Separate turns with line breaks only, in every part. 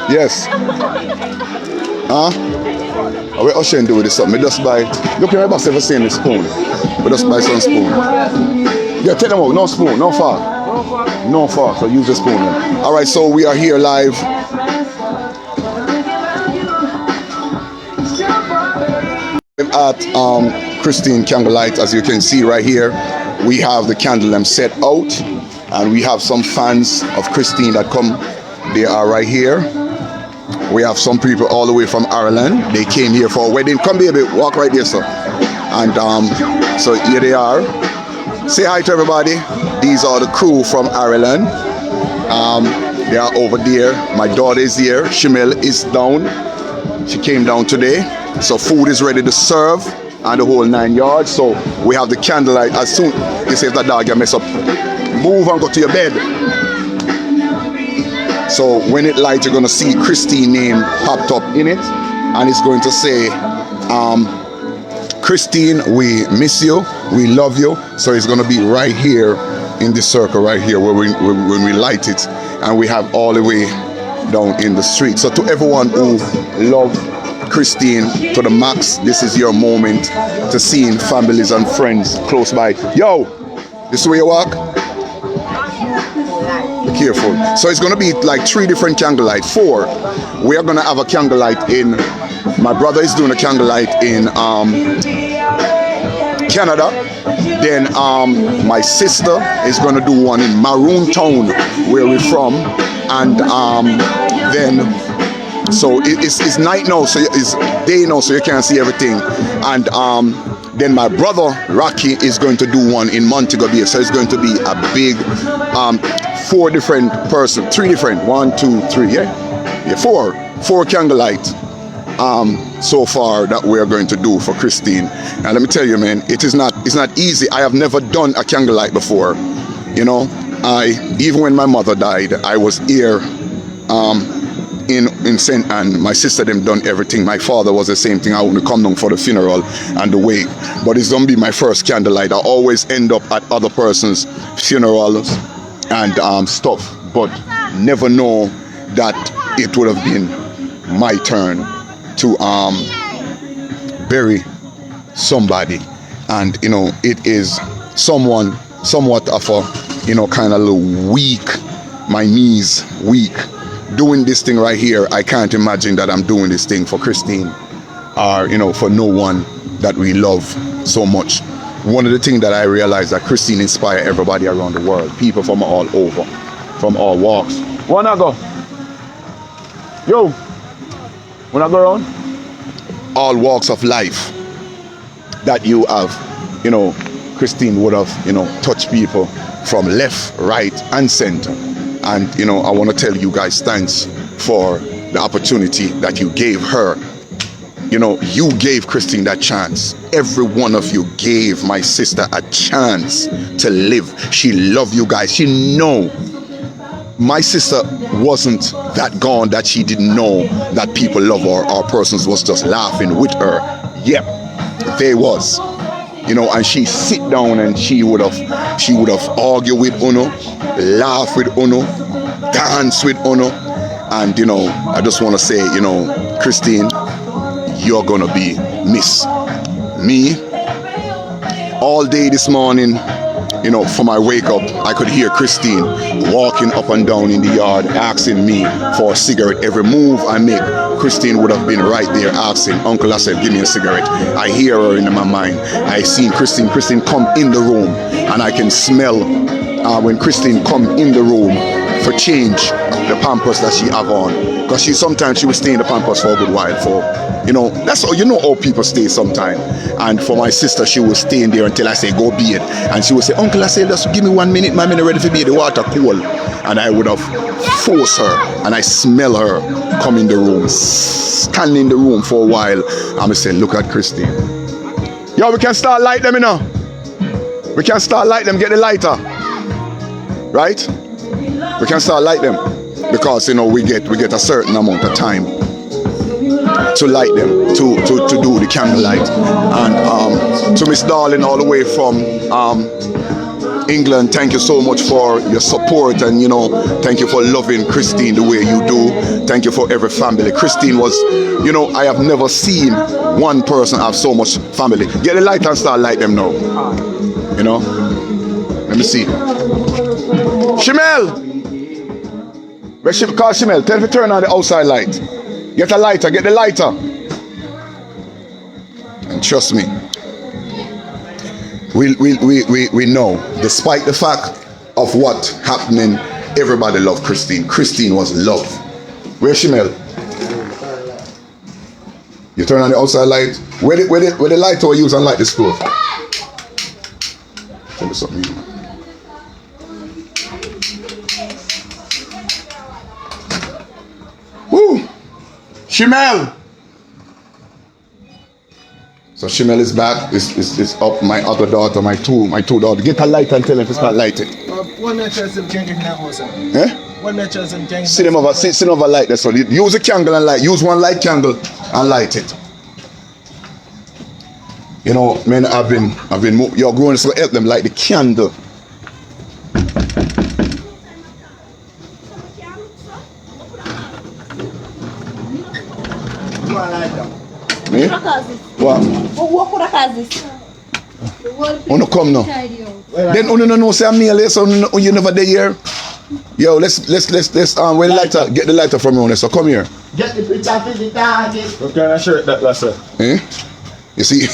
Yes. Huh? What Ocean do with this something? Just buy. Look at my boss ever saying the spoon. But just buy some spoon. Yeah, take them out. No spoon. No fork. No fork. So use the spoon. Then. All right. So we are here live. At Christine Candlelight, as you can see right here, we have the candle lamp set out, and we have some fans of Christine that come. They are right here. We have some people all the way from Ireland. They came here for a wedding. Come baby, walk right there, sir. And so here they are. Say hi to everybody. These are the crew from Ireland. They are over there. My daughter is here. Shimel is down. She came down today. So food is ready to serve and the whole 9 yards. So we have the candlelight. As soon you say if that dog you mess up, move and go to your bed. So when it lights, you're gonna see Christine name popped up in it, and it's going to say, Christine, we miss you, we love you. So it's gonna be right here in this circle right here where when we light it, and we have all the way down in the street. So to everyone who love Christine to the max, this is your moment to seeing families and friends close by. Yo, this is where you walk? Be careful. So it's gonna be like 3 different candlelight. 4. We are gonna have a candlelight in. My brother is doing a candlelight in Canada. Then my sister is gonna do one in Maroon Town, where we're from, and then. So it's night now, so it's day now, so you can't see everything. And then my brother Rocky is going to do one in Montego Bay. So it's going to be a big 4 different person, 3 different, 1, 2, 3, yeah, 4 candlelight so far that we are going to do for Christine. And let me tell you, man, it's not easy. I have never done a candlelight before. You know, even when my mother died, I was here. In St. Anne, my sister them done everything. My father was the same thing. I wouldn't come down for the funeral and the wake, but it's gonna be my first candlelight. I always end up at other person's funerals and stuff, but never know that it would have been my turn to bury somebody. And you know, it is somewhat of a, you know, kind of a little weak, my knees weak. Doing this thing right here, I can't imagine that I'm doing this thing for Christine or, you know, for no one that we love so much. One of the things that I realized that Christine inspires everybody around the world, people from all over, from all walks. Wanna go? Yo, wanna go around? All walks of life that you have, you know, Christine would have, you know, touched people from left, right, and center. And, you know, I want to tell you guys thanks for the opportunity that you gave her. You know, you gave Christine that chance. Every one of you gave my sister a chance to live. She loved you guys. She know my sister wasn't that gone that she didn't know that people love her or persons was just laughing with her. Yep, they was. You know, and she sit down and she would have argued with Uno, laugh with Uno, dance with Uno. And, you know, I just want to say, you know, Christine, you're going to be missed. Me, all day this morning, you know, for my wake up, I could hear Christine walking up and down in the yard asking me for a cigarette. Every move I make, Christine would have been right there asking, Uncle Asif, give me a cigarette. I hear her in my mind. I seen Christine come in the room, and I can smell when Christine come in the room for change the pampers that she have on. Because sometimes she will stay in the pampers for a good while. For, you know, that's all, you know how people stay sometimes. And for my sister, she will stay in there until I say, go bathe. And she will say, Uncle, I say, just give me 1 minute, my minute ready for bathe, the water cool. And I would have forced her, and I smell her come in the room, stand in the room for a while. I'm say, look at Christine. Yo, we can start light them, you know. We can start light them, get the lighter. Right? We can start light them. Because, you know, we get a certain amount of time to light them, to do the candlelight. And to Miss Darling all the way from England, thank you so much for your support, and thank you for loving Christine the way you do. Thank you for every family. Christine was, I have never seen one person have so much family. Get the light and start light them now. Let me see. Shimel! Call Shimel. Tell him to turn on the outside light. Get a lighter. Get the lighter. And trust me, we know, despite the fact of what happening, everybody loved Christine. Christine was loved. Where's Shimel? You turn on the outside light. Where the lighter we use and light the stove? Tell me something. Woo! Shimel! So Shimel is back. Is up. My other daughter, my two daughters. Get a light and tell them to start lighting. See them over light. That's all. Use a candle and light. Use one light candle and light it. Man, I've been you're growing, so help them light the candle. Me? What? Wanna come now? Then no say I'm nearly, so you never there here. Yo, let's where the lighter, get the lighter from me, so come here.
Get the picture for the target.
What kind of shirt that last?
You see?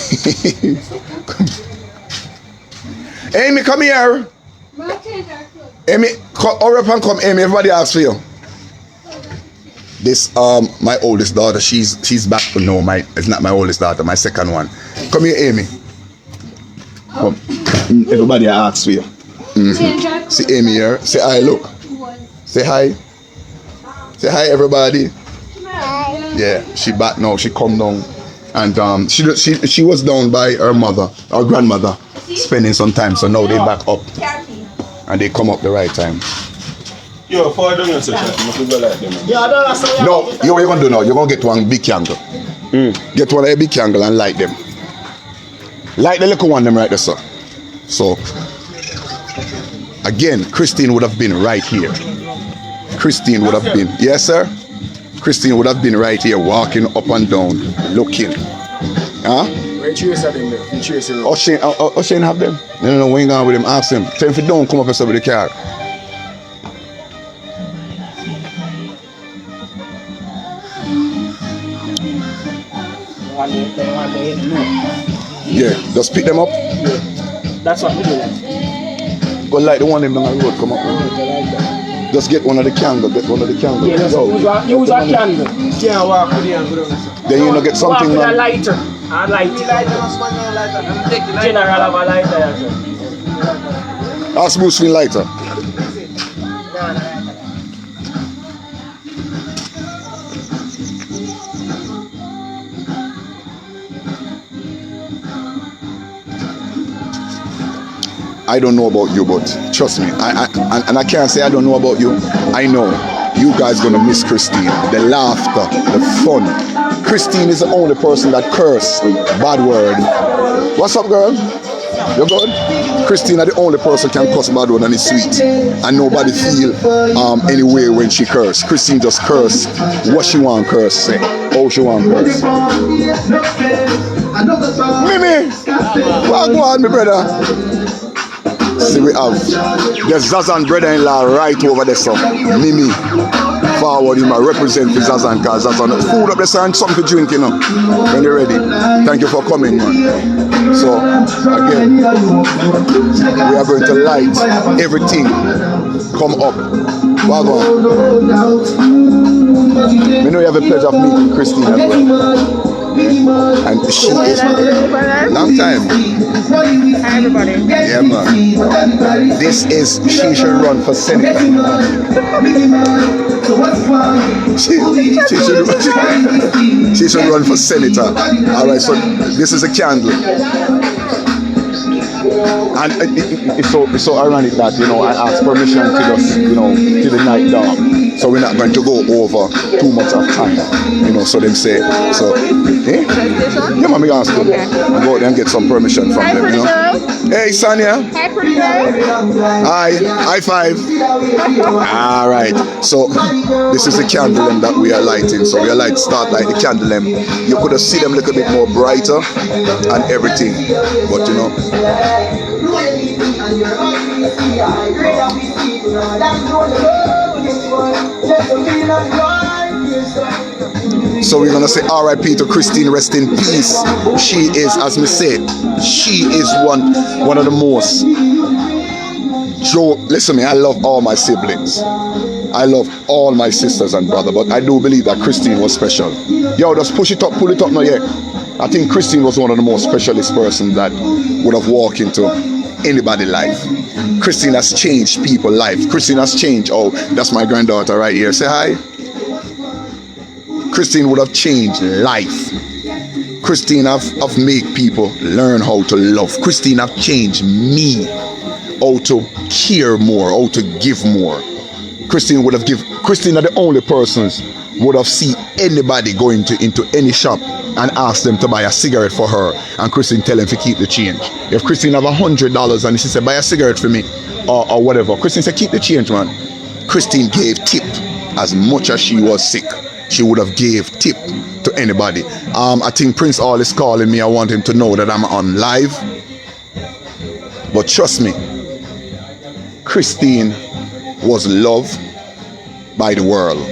Amy, come here. Amy, hurry up and come, Amy. Everybody asks for you. This my oldest daughter, she's back. No, it's not my oldest daughter, my second one. Come here, Amy. Come. Everybody asks for you. See Amy here. Say hi, look. Say hi. Say hi, everybody. Yeah, she back now. She come down, and she was down by her mother, her grandmother, spending some time. So now they back up, and they come up the right time.
Yo, for them yourself, you go like them.
No, you know what you're gonna do now? You're gonna get one big candle. Get one a big candle and light them. Light the little one them right there, sir. So again, Christine would have been right here. Christine would have been, yes sir? Christine would have been right here, walking up and down, looking. Huh?
Where Tracy them there? Tracy.
Shane have them? No, we ain't going with them. Ask him. Tell him if you don't come up and with the car. Yeah, just pick them up.
Yeah. That's what we do.
Go light the one in the road, come up. Just get one of the candles. Get one of the candles.
Yeah, use a candle. Can't walk with the candle.
Then you get something.
Walk with a lighter. A lighter. General have a lighter.
Ask Bruce for lighter. I don't know about you, but trust me, I can't say I don't know about you. I know you guys gonna miss Christine. The laughter, the fun. Christine is the only person that curse bad word. What's up, girl? You good? Christine is the only person can curse bad word and it's sweet, and nobody feel any way when she curse. Christine just curse what she want curse, say how she want curse. Mimi, what go on, my brother? See, we have the Zazan brother-in-law right over there, so Mimi forward him, I represent the Zazan, because Zazan food up there and something to drink, when you're ready. Thank you for coming, man. So again, we are going to light everything. Come up. Wagwan. We know you have a pleasure of meeting Christine as well. And she is long time.
Hi everybody.
Yeah, man. This is she should run for senator. She should run for senator. Alright, so this is a candle. And it's so ironic that I asked permission to just till the night dark. So we're not going to go over too much of time, you know. So them say, so, eh? Yeah, man, me gonna ask you. Go out there and get some permission from them, you know. Hey, Sonia.
Hi, pretty girl.
Hi, high five. All right. So this is the candle lamp that we are lighting. So we are like start light the candle lamp. You could have seen them a little bit more brighter and everything, but you know. So we're gonna say R.I.P. to Christine, rest in peace. She is, as we say, she is one of the most. Joe, listen to me, I love all my siblings. I love all my sisters and brother, but I do believe that Christine was special. Yo, just push it up, pull it up now, yeah. I think Christine was one of the most specialist persons that would have walked into anybody's life. Christine has changed people's life. Christine has changed, oh, that's my granddaughter right here. Say hi. Christine would have changed life. Christine have made people learn how to love. Christine have changed me how to care more, how to give more. Christine would have Christine are the only persons would have seen anybody going into any shop and ask them to buy a cigarette for her, and Christine tell them to keep the change. If Christine have $100 and she said buy a cigarette for me or whatever, Christine said keep the change, man. Christine gave tip as much as she was sick. She would have gave tip to anybody. I think Prince All is calling me. I want him to know that I'm on live. But trust me, Christine was loved by the world.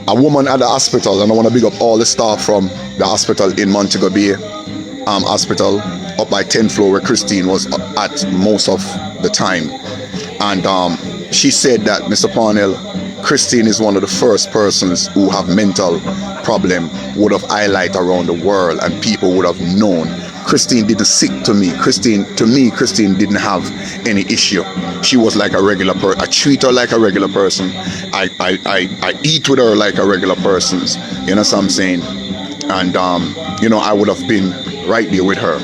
A woman at the hospital, and I want to big up all the staff from the hospital in Montego Bay Hospital up by 10th floor where Christine was at most of the time. And she said that, Mr. Parnell, Christine is one of the first persons who have mental problem would have highlighted around the world and people would have known. Christine didn't sick to me. Christine didn't have any issue. She was like a regular person. I treat her like a regular person. I eat with her like a regular person. You know what I'm saying? And you know, I would have been right there with her.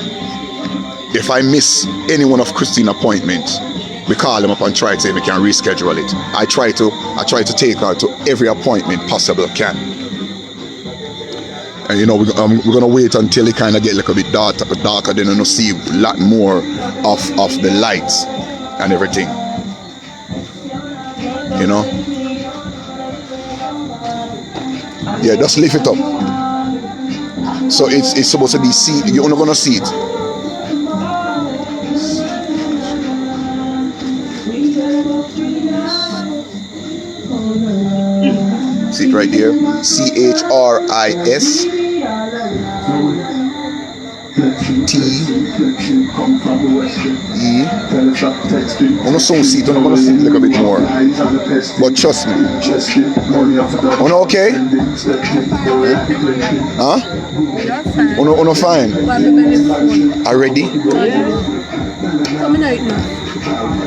If I miss any one of Christine's appointments, we call them up and try to say we can reschedule it. I try to take her to every appointment possible can. And you know, we're gonna wait until it kind of get a little bit darker, then you'll see a lot more of the lights and everything. You know? Yeah, just lift it up. So it's supposed to be you're only gonna see it. See it right there. CHRIS TE. I'm not so see it. I'm gonna see it a little bit more. But trust me. Oh no, okay? Huh? Oh no, fine. Are ready?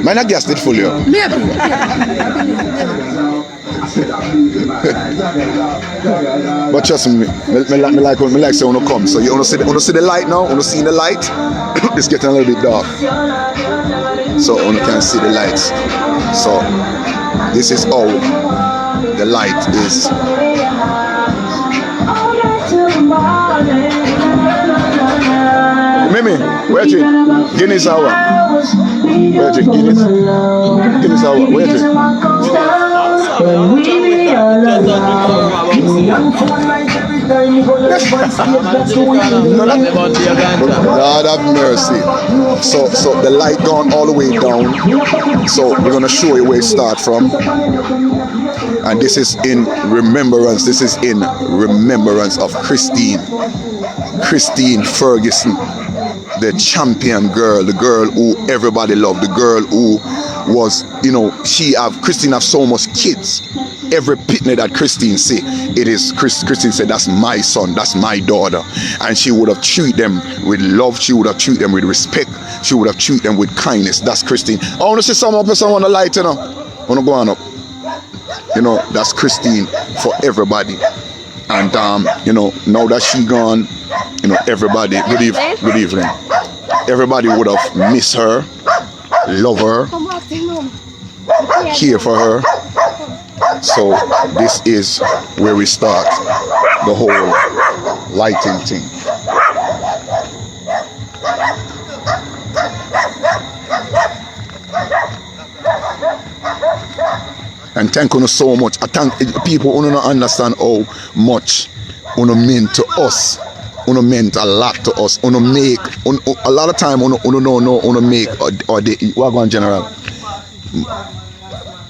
Mine not gas it full, yo. But trust me, me like say wanna come. So you wanna see the light now? Wanna see the light? It's getting a little bit dark. So you can see the lights. So this is how the light is. Mimi, where you drink? Guinness hour. Where you drink? Guinness? Guinness hour. Where you drink? Lord have mercy. So the light gone all the way down. So we're gonna show you where it start from. And this is in remembrance. This is in remembrance of Christine Ferguson, the champion girl, the girl who everybody loved, the girl who was, you know, Christine have so much kids. Every pitney that Christine say, it is Christine said, that's my son, that's my daughter. And she would have treated them with love, she would have treated them with respect, she would have treated them with kindness. That's Christine. I want to see someone on the light, you know. I want to go on up. You know, that's Christine for everybody. And you know, now that she gone, you know, everybody, good evening. Everybody would have missed her, love her, care for her. So this is where we start the whole lighting thing. And thank you so much. I thank people who don't understand how much uno meant to us. Uno meant a lot to us. Uno make a lot of time uno know uno make or the Wagwan General.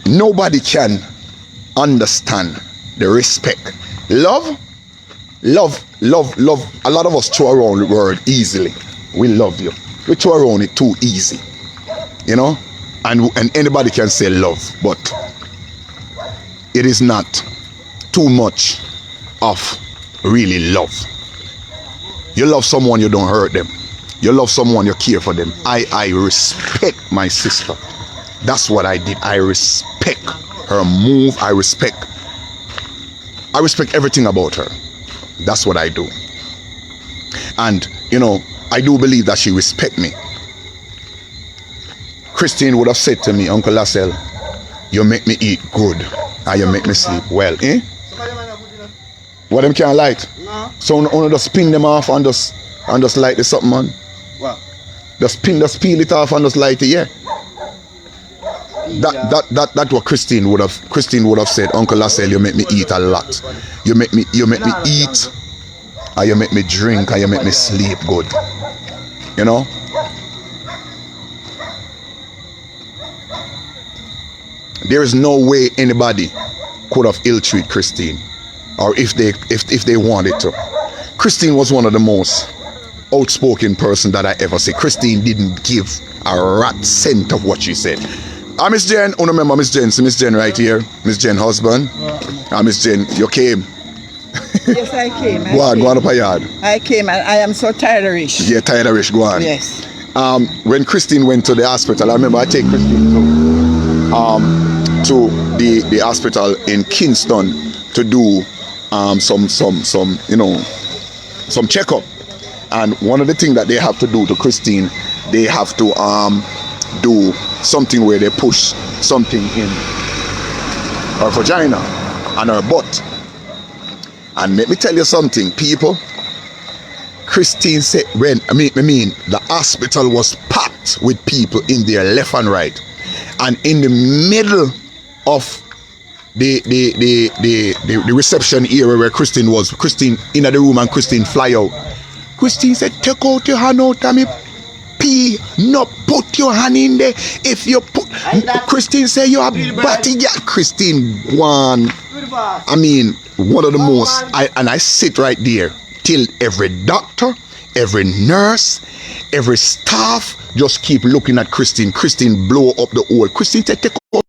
Nobody can understand the respect. Love. A lot of us throw around the word easily. We love you. We throw around it too easy. You know? And anybody can say love, but it is not too much of really love. You love someone, you don't hurt them. You love someone, you care for them. I respect my sister. That's what I did. I respect her move. I respect everything about her. That's what I do. And, you know, I do believe that she respect me. Christine would have said to me, Uncle Lascelles, you make me eat good and you make me sleep well. Eh? What them can't light? No. So only just pin them off and just light the something, man.
What?
Just peel it off and just light it, yeah. That what Christine would have said, Uncle Lascelles, you make me eat a lot. You make me eat, and you make me drink, and you make me sleep good. You know? There is no way anybody could have ill-treated Christine, or if they wanted to. Christine was one of the most outspoken person that I ever see. Christine didn't give a rat cent of what she said. Miss Jen, oh, remember Miss Jen, see Miss Jen right here, Miss Jen husband. Miss Jen, you came.
Yes, I came.
Go on up a yard.
I came and I am so tired-ish.
Yeah, tired-ish, go on.
Yes.
When Christine went to the hospital, I remember I take Christine to the hospital in Kingston to do some checkup. And one of the things that they have to do to Christine, they have to do something where they push something in her vagina and her butt. And let me tell you something, people. Christine said the hospital was packed with people in there left and right. And in the middle of the reception area where Christine was, Christine in the room and Christine fly out. Christine said, take out your hand out of me pee, no put your hand in there. If you put, Christine said you are batty, yeah. Christine one, I mean, one of the most, I sit right there till every doctor, every nurse, every staff just keep looking at Christine. Christine blow up the hole. Christine said, take out.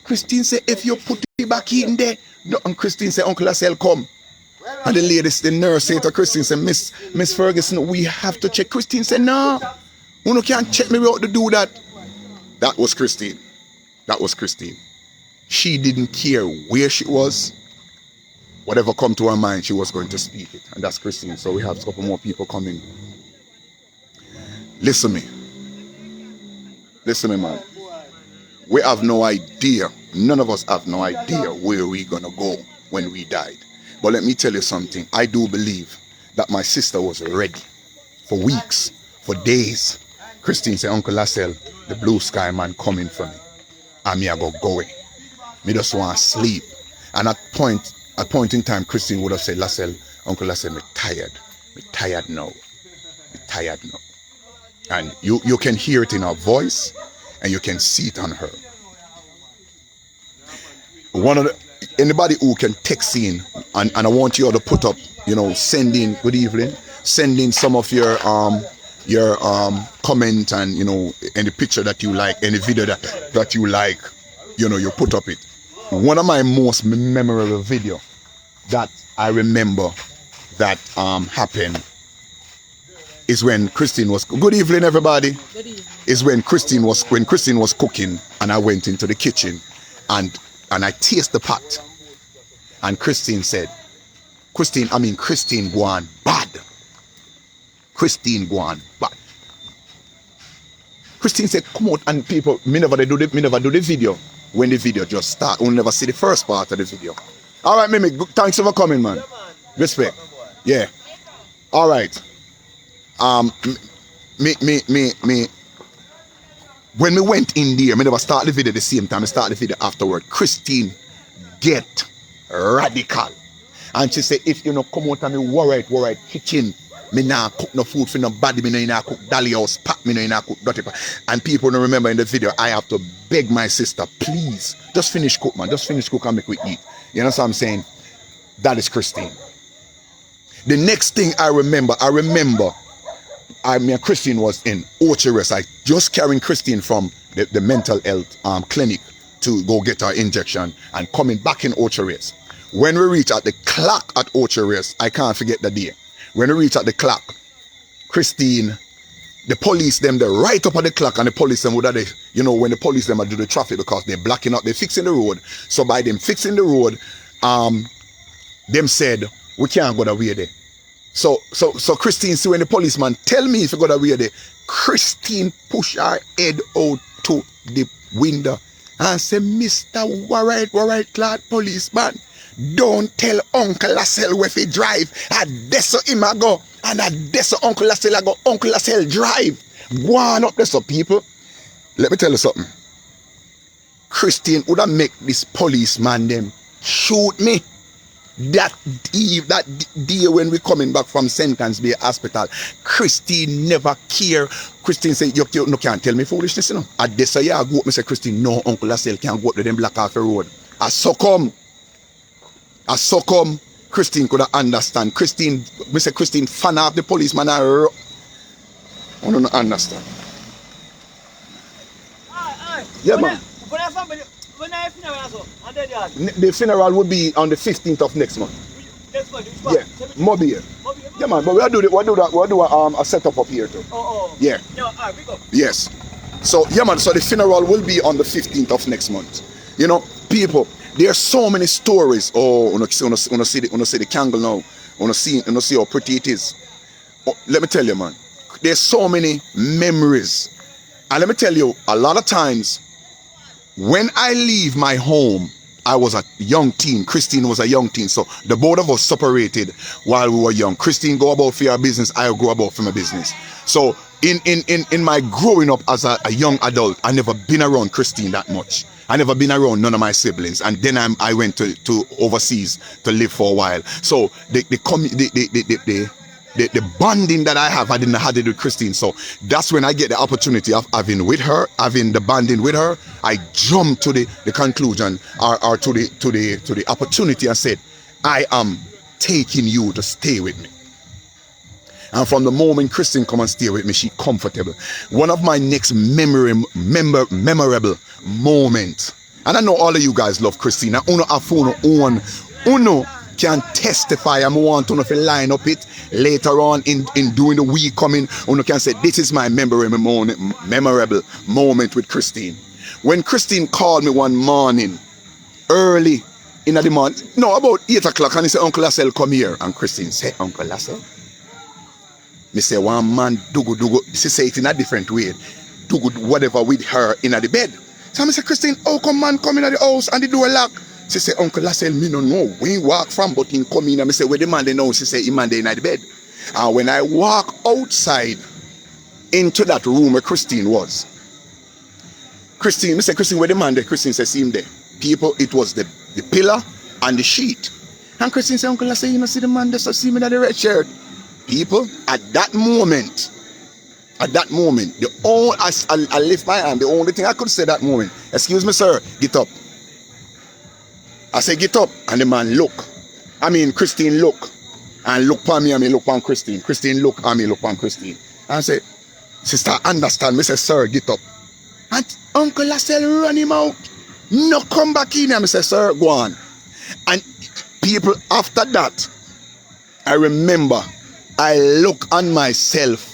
Christine said, if you put it back in there, no, and Christine said, Uncle Lascelles, come. And the lady, the nurse said to Christine, said, Miss Ferguson, we have to check. Christine said, no, you can't check me without to do that. That was Christine. She didn't care where she was. Whatever come to her mind, she was going to speak it. And that's Christine. So we have a couple more people coming. Listen me, man. We have no idea. None of us have no idea where we're going to go when we died. But let me tell you something. I do believe that my sister was ready for weeks, for days. Christine said, Uncle Lascelles, the blue sky man coming for me. And me I go away. Me just want to sleep. And at point in time, Christine would have said, Lascelles, Uncle Lascelles, me tired. Me tired now. And you can hear it in her voice, and you can see it on her. Anybody who can text in, and I want you all to put up, send in good evening, send in some of your comment and any picture that you like, any video that you like, you put up it. One of my most memorable video that I remember that happened is when Christine was, good evening everybody. Good evening. Is when Christine was cooking, and I went into the kitchen and I tasted the pot. And Christine said, Christine go on bad. Christine said, come out, and people, me never do the video. when the video just start. We'll never see the first part of the video. All right, Mimi, thanks for coming, man. Respect. Yeah. All right. Me. When we went in there, me never start the video the same time. I start the video afterward. Christine get radical. And she said, if you no come out and me worried kitchen, me nah cook no food for nobody, me nah cook dolly house pack, me nah cook dirty pack. And people don't remember in the video, I have to beg my sister, please, just finish cook, man. Just finish cook and make we eat. You know what I'm saying? That is Christine. The next thing I remember, Christine was in Orchard. I just carrying Christine from the mental health clinic to go get her injection and coming back in Orchard. When we reach at the clock at Orchard, I can't forget the day. When we reach at the clock, Christine, the police them, they're right up at the clock, and the police them would have, you know, when the police them do the traffic because they're blocking up, they're fixing the road. So by them fixing the road, them said, we can't go that way there. So Christine, see when the policeman tell me if you go that way there, Christine push her head out to the window and say, Mr. Warright clad policeman, don't tell Uncle Lascelles where he drive. I deso him a go, and I deso Uncle Lascelles a go. Uncle Lascelles drive. Go on up there, so people. Let me tell you something. Christine would have make this policeman them shoot me. That day when we coming back from St. Anne's Bay Hospital, Christine never care. Christine say, you no can't tell me foolishness, you know. I deso ya go up, me say, Christine, no, Uncle Lascelles can't go up to them block off the road. I succumb. Christine could understand. Christine, we say Christine fan of the policeman. I don't understand. Yeah, man. The funeral will be on the 15th of next month.
Next month?
Yeah, Mobile. Yeah, man. But we'll do a setup up here too. Yeah.
No, alright, we go.
Yes. So yeah, man. So the funeral will be on the 15th of next month. You know, people. There are so many stories. Oh, wanna see the candle now. Wanna see how pretty it is. Oh, let me tell you, man. There's so many memories. And let me tell you, a lot of times, when I leave my home, I was a young teen. Christine was a young teen. So the both of us separated while we were young. Christine go about for her business. I go about for my business. So in my growing up as a young adult, I never been around Christine that much. I never been around none of my siblings, and then I went to overseas to live for a while. So the bonding that I have, I didn't have it with Christine. So that's when I get the opportunity of having the bonding with her. I jump to the conclusion or to the opportunity and said, I am taking you to stay with me. And from the moment Christine come and stay with me, she comfortable. One of my next memorable moment, and I know all of you guys love Christine. Uno can testify. I want to line up it later on in during the week coming. Uno can say this is my memorable moment with Christine. When Christine called me one morning, early in the morning, no, about 8 o'clock, and he said, Uncle Lascelles, come here. And Christine said, Uncle Lascelles? Me say, one man, dugu. She say it in a different way. Dugu, whatever with her in the bed. So I say, Christine, how come man come in the house and the door lock? She say, Uncle Lascelles, me no know where he walk from, but he come in. And I say, where the man they know? She say, he man they in the bed. And when I walk outside into that room where Christine was, Christine, me say, Christine, where the man there? Christine say, see him there. People, it was the pillar and the sheet. And Christine say, Uncle Lascelles, you know see the man there, so see me in the red shirt. People, at that moment, I lift my hand. The only thing I could say that moment, excuse me, sir, get up. I say, get up. And the man Christine look. And look for me and me look on Christine. Christine look and me look on Christine. And I say, sister, understand me, say, sir, get up. And Uncle Lascelles run him out. No, come back in. And I say, sir, go on. And people, after that, I remember, I look on myself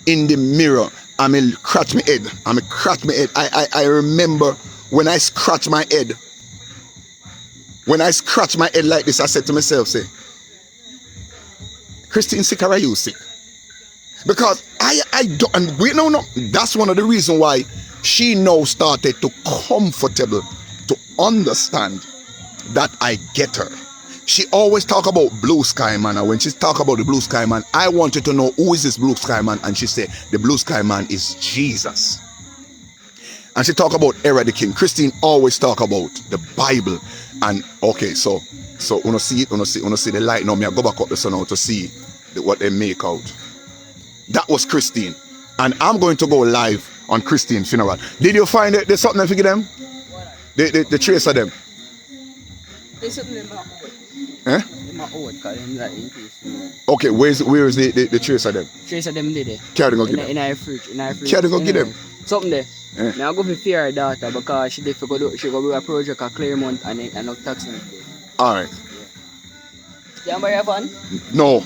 in the mirror. I scratch my head. I remember when I scratch my head. When I scratch my head like this, I said to myself, say, Christine, sick or are you sick? Because I don't, and we no. That's one of the reasons why she now started to comfortable understand that I get her. She always talk about Blue Sky Man, and when she talk about the Blue Sky Man, I wanted to know who is this Blue Sky Man, and she said the Blue Sky Man is Jesus. And she talk about Era the King. Christine always talk about the Bible. And okay, so wanna see it, wanna see the light now. Me I go back up the sun now to see what they make out. That was Christine, and I'm going to go live on Christine's funeral. Did you find it? There's something for them? The trace of them.
There's something in my own.
Eh?
In my own, because I'm like in case.
Okay, where is the trace of them?
Trace of them there.
Carry them go get them.
In our fridge.
Carry them go get them.
Something there.
Eh?
Now I go for fear her daughter because she go do a project at Claremont and no tax on it.
Alright.
You want to buy your phone?
No.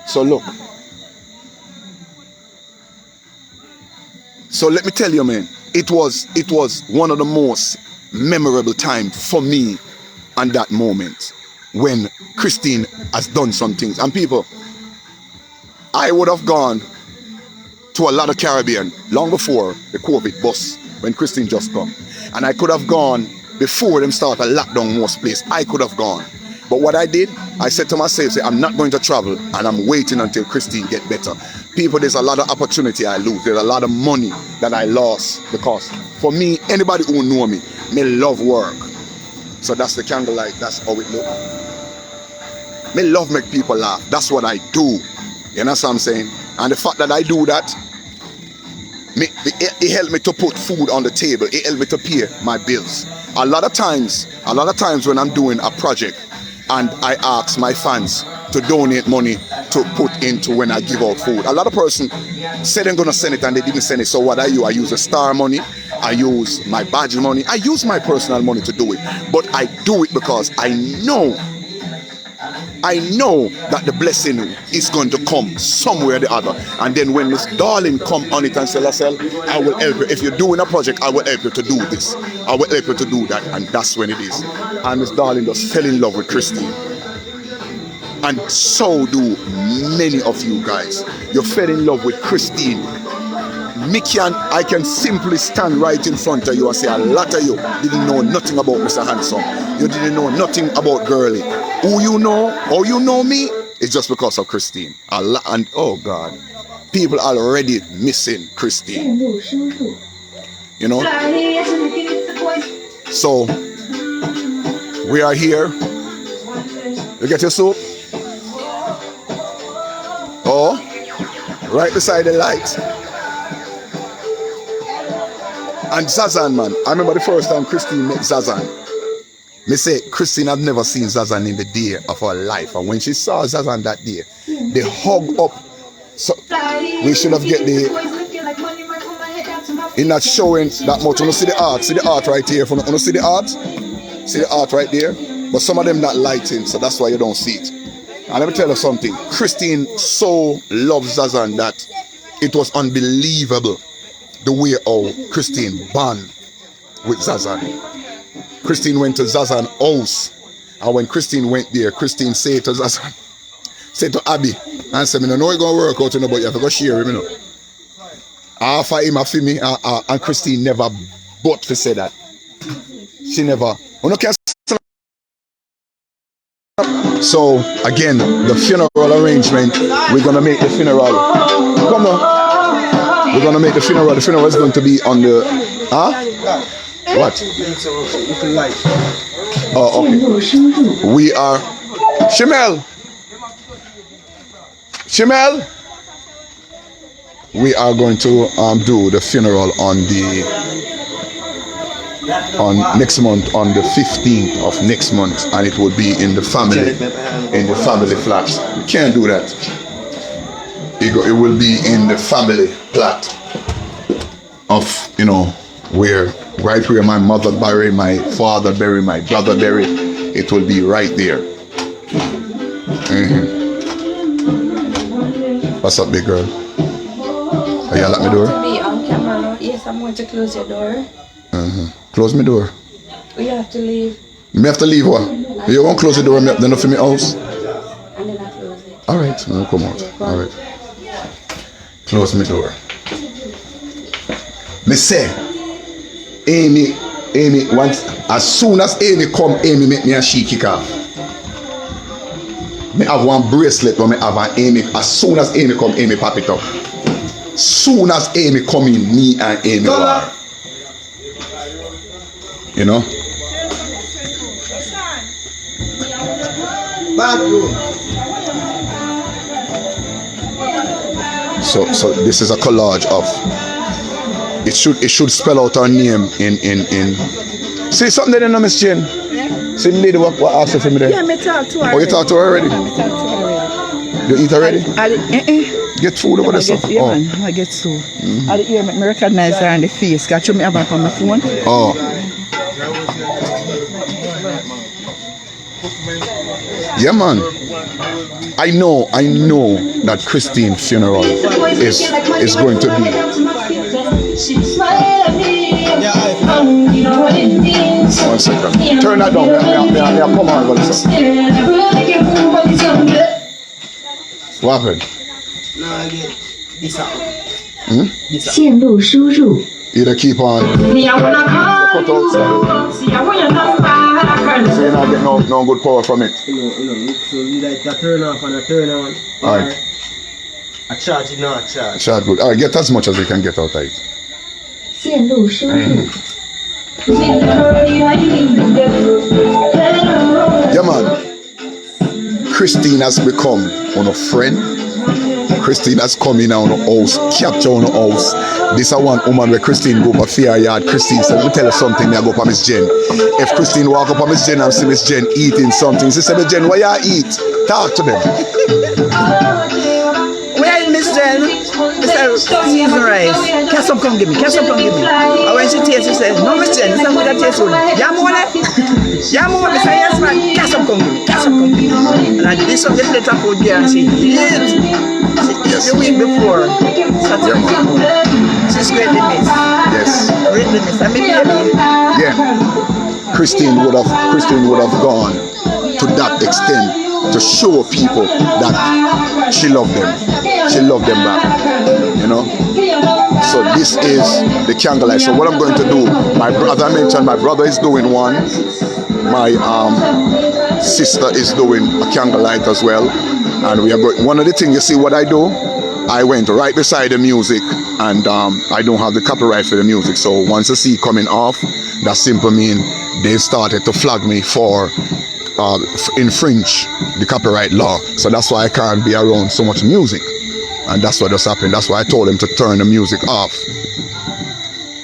So look. So let me tell you, man, it was one of the most memorable time for me and that moment when Christine has done some things. And people, I would have gone to a lot of Caribbean long before the COVID bus when Christine just come. And I could have gone before them start a lockdown most place. I could have gone. But what I did, I said to myself, say, I'm not going to travel and I'm waiting until Christine get better. People, there's a lot of opportunity I lose. There's a lot of money that I lost because for me, anybody who know me love work. So that's the candlelight, that's how it look. Me love make people laugh. That's what I do. You know what I'm saying? And the fact that I do that, it helped me to put food on the table. It helped me to pay my bills. A lot of times when I'm doing a project and I ask my fans to donate money to put into when I give out food, a lot of person said they're gonna send it and they didn't send it. So what I do, I use a star money, I use my badge money, I use my personal money to do it. But I do it because I know that the blessing is going to come somewhere or the other. And then when Miss Darling come on it and say, Lascelles, I will help you. If you're doing a project, I will help you to do this. I will help you to do that. And that's when it is. And Miss Darling just fell in love with Christine. And so do many of you guys. You fell in love with Christine. I can simply stand right in front of you and say a lot of you didn't know nothing about Mr. Handsome. You didn't know nothing about Girly. Who you know, or you know me, it's just because of Christine. And oh God, people are already missing Christine. You know? So, we are here. You get your soup? Oh, right beside the light. And Zazan, man, I remember the first time Christine met Zazan. Me say, Christine had never seen Zazan in the day of her life. And when she saw Zazan that day, they hug up. So we should have get the... In not showing that much. You know, see the art right here. You know, see the art? See the art right there? But some of them not lighting, so that's why you don't see it. And let me tell you something. Christine so loves Zazan that it was unbelievable the way how Christine bond with Zazan. Christine went to Zazan's house, and when Christine went there, Christine said to Zazan, said to Abby, and said, I know it's going to work out, you know, but you have to go share him, you know. Half of him are for me, and Christine never but to say that. She never. So, again, the funeral arrangement, we're going to make the funeral. Come on. We're going to make the funeral. The funeral is going to be on the... Huh? What? Oh, okay. We are... Shemel! We are going to do the funeral on next month, on the 15th of next month, and it will be in the family flat. We can't do that. It will be in the family flat of, you know, right where my mother buried, my father buried, my brother buried. It will be right there. Mm-hmm. What's up, big girl? Are you at my door?
To be on camera. Yes, I'm going to close your door.
Close my door.
We have to leave.
Me have to leave what? You won't close the door, then for me house?
And then I close it.
Alright, no, come out.
Yeah,
Alright. Close my door. Me say, Amy, once, as soon as Amy come, Amy make me and she kick off. Me have one bracelet when me have an Amy. As soon as Amy come, Amy pop it up. Soon as Amy come in, me and Amy war. You know? So this is a collage of. It should spell out our name in. See something there, no, Miss Jane?
Yeah.
See the lady what asked you for me there?
Yeah, me talk to her.
Oh, you talked to her already?
Yeah, me talk to her already.
You eat already?
Get
Get food over there, sir.
yeah,
Oh.
man, I get so. I hear me recognize her on the face. Catch me have her on my phone.
Oh. Yeah, man. I know that Christine's funeral is going to be. One second. Turn that down. Me come on, go listen. What happened?
线路输入。
Either keep on. Cut out, so you're not getting no good power from it.
So we like a turn off and a turn on.
Alright.
A charge, no a charge.
Shot good. Alright, get as much as you can get out of it.
线路输入。
Yeah, man. Christine has become a friend. Christine has come in on the house, capture on the house. This is one woman where Christine go up a fair yard. Christine said, let me tell you something, I go up a Miss Jen. If Christine walk up a Miss Jen and see Miss Jen eating something, she said, Miss Jen, what you eat? Talk to them.
Where is Miss Jen? Mr. Season rice. Can some come give me? And when she tastes, she says, no, Miss Jen, this is what I taste good. Yamone? Yamone? I say, yes, man. Can some come give me? And I did some little food there and she eat.
Yes.
The week before. She's greatly missed.
Yes.
Greatly missed. And me baby.
Yeah. Christine would have gone to that extent to show people that she loved them. She loved them back. You know? So this is the candlelight. So what I'm going to do, as I mentioned, my brother is doing one. My sister is doing a candlelight as well. And we are going. One of the things, you see what I do? I went right beside the music, and I don't have the copyright for the music. So once I see it coming off, that simply means they started to flag me for infringe the copyright law. So that's why I can't be around so much music. And that's what just happened. That's why I told them to turn the music off.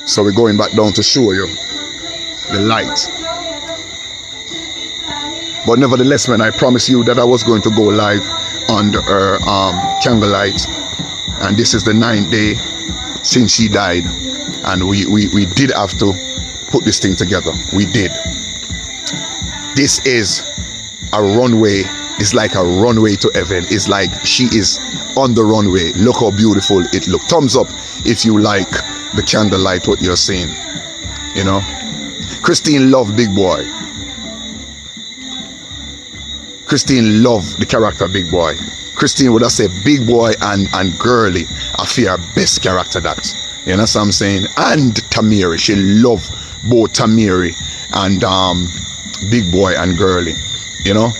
So we're going back down to show you the light. But nevertheless, man, I promised you that I was going to go live under her candlelight. And this is the 9th day since she died. And we did have to put this thing together. We did. This is a runway. It's like a runway to heaven. It's like she is on the runway. Look how beautiful it looks. Thumbs up if you like the candlelight, what you're seeing. You know? Christine loved Big Boy. Christine loved the character Big Boy. Christine would have said Big Boy and Girly are her best character that. You know what I'm saying? And Tamiri. She loved both Tamiri and Big Boy and Girly. You know?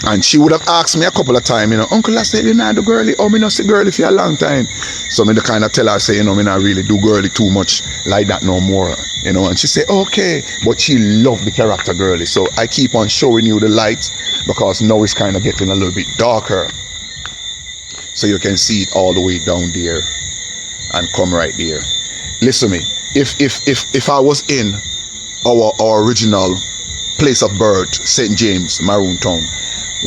And she would have asked me a couple of times, you know, Uncle, I said, you know, the Girly, oh, me not see Girly for a long time. So me the kind of tell her, say, you know, me not really do Girly too much like that no more. You know, and she said, okay. But she loved the character Girly. So I keep on showing you the light because now it's kind of getting a little bit darker. So you can see it all the way down there and come right there. Listen to me. If I was in our original place of birth, St. James, Maroon Town,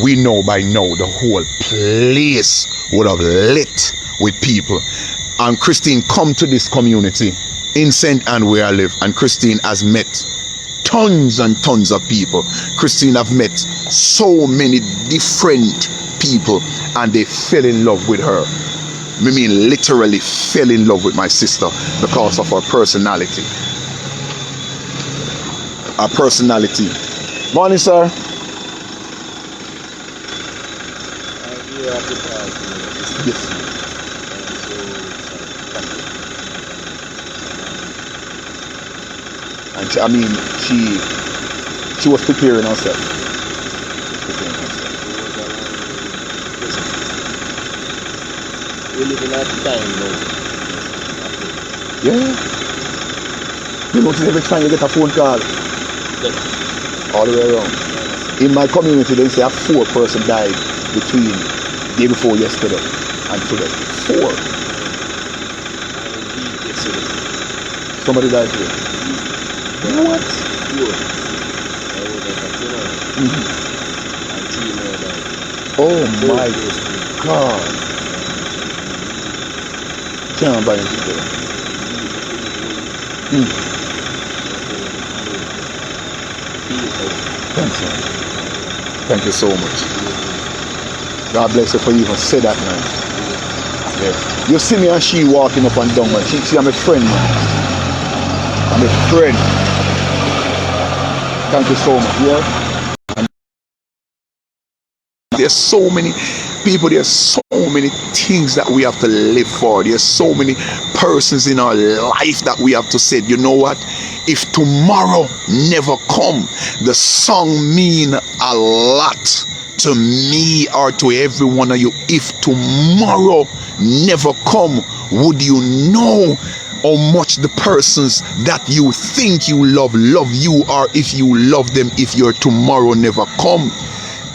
we know by now the whole place would have lit with people. And Christine come to this community in St. Anne where I live, and Christine has met tons and tons of people. Christine have met so many different people, and they fell in love with her. I mean literally fell in love with my sister because of her personality. Her personality. Morning, sir. Yes. And she was preparing herself.
We live in a time now.
Yeah. You notice every time you get a phone call, all the way around. In my community, they say a 4-person died between day before yesterday and today. 4. Somebody died today. What?
4. And 3 more died.
Oh my God. Can't buy anything today. Thanks, man. Thank you so much. God bless you for even say that, man. Yeah. You see me and she walking up and down, man. She I'm a friend, man. I'm a friend. Thank you so much. Yeah. And there's so many people, there's so many things that we have to live for. There's so many persons in our life that we have to say, you know what? If tomorrow never come, the song mean a lot to me or to every one of you. If tomorrow never come, would you know how much the persons that you think you love you, or if you love them if your tomorrow never come?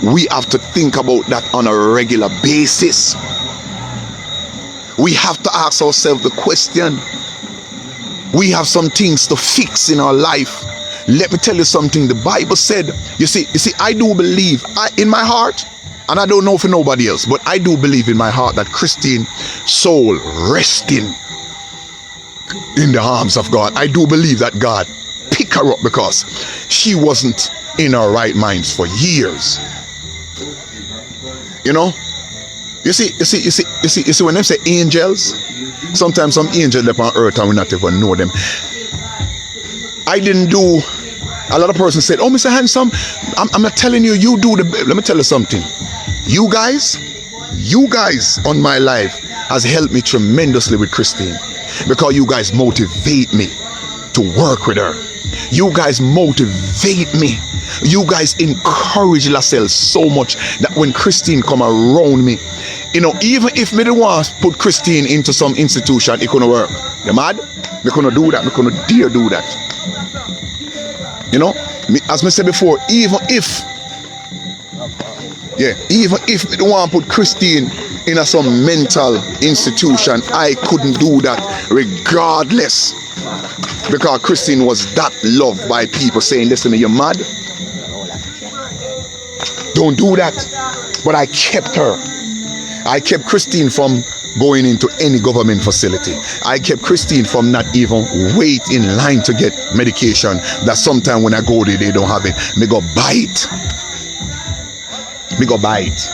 We have to think about that on a regular basis. We have to ask ourselves the question. We have some things to fix in our life. Let me tell you something. The Bible said, you see, I do believe in my heart, and I don't know for nobody else, but I do believe in my heart that Christine's soul resting in the arms of God. I do believe that God picked her up because she wasn't in her right minds for years. You know, you see, when they say angels, sometimes some angels live on earth and we not even know them. I didn't do, a lot of persons said, oh, Mr. Handsome, I'm not telling you, you do the, let me tell you something. You guys on my life has helped me tremendously with Christine, because you guys motivate me to work with her. You guys motivate me. You guys encourage yourself so much that when Christine come around me, you know, even if me didn't want to put Christine into some institution, it couldn't work. You mad? Me couldn't do that. Me couldn't dare do that. You know, as I said before, even if me didn't want to put Christine in some mental institution, I couldn't do that regardless. Because Christine was that loved by people saying, listen, you're mad? Don't do that. But I kept her. I kept Christine from going into any government facility. I kept Christine from not even wait in line to get medication that sometime when I go there, they don't have it. Me go buy it.